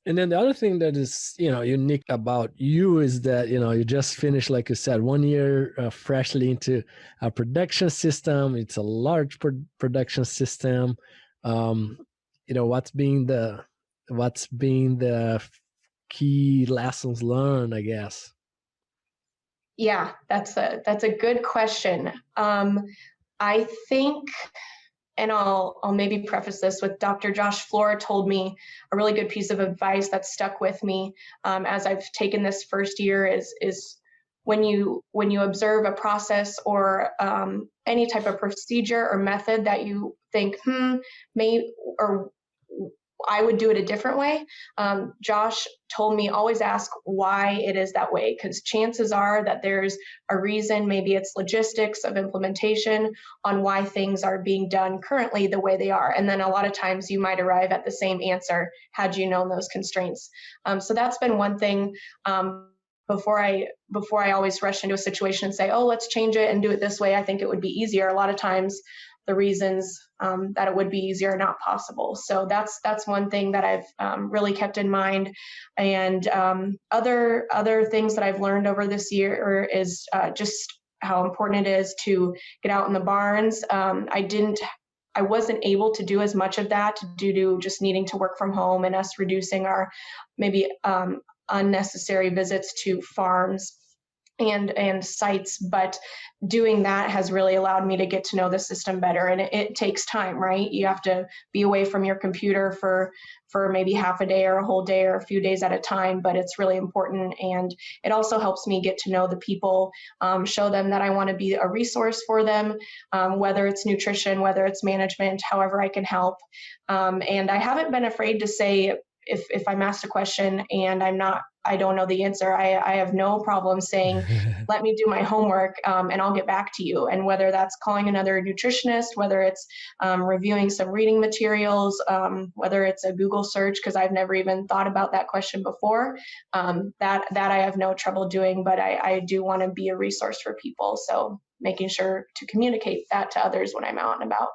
And then the other thing that is, unique about you is that, you just finished, like you said, 1 year freshly into a production system. It's a large production system. Um, what's been the key lessons learned, I guess? Yeah, that's a good question. I think, and I'll maybe preface this with Dr. Josh Flora told me a really good piece of advice that stuck with me as I've taken this first year is when you observe a process or any type of procedure or method that you think may or I would do it a different way. Josh told me always ask why it is that way, because chances are that there's a reason. Maybe it's logistics of implementation on why things are being done currently the way they are. And then a lot of times you might arrive at the same answer had you known those constraints. So that's been one thing. Before I always rush into a situation and say, oh, let's change it and do it this way, I think it would be easier. A lot of times the reasons that it would be easier are not possible. So that's one thing that I've really kept in mind. And other things that I've learned over this year is just how important it is to get out in the barns. I wasn't able to do as much of that due to just needing to work from home and us reducing our maybe unnecessary visits to farms and sites, but doing that has really allowed me to get to know the system better. And it takes time, right? You have to be away from your computer for maybe half a day or a whole day or a few days at a time, but it's really important. And it also helps me get to know the people, show them that I want to be a resource for them, whether it's nutrition, whether it's management, however I can help. And I haven't been afraid to say, if I'm asked a question and I don't know the answer, I have no problem saying, let me do my homework and I'll get back to you. And whether that's calling another nutritionist, whether it's reviewing some reading materials, whether it's a Google search, because I've never even thought about that question before, that I have no trouble doing, but I do want to be a resource for people. So making sure to communicate that to others when I'm out and about.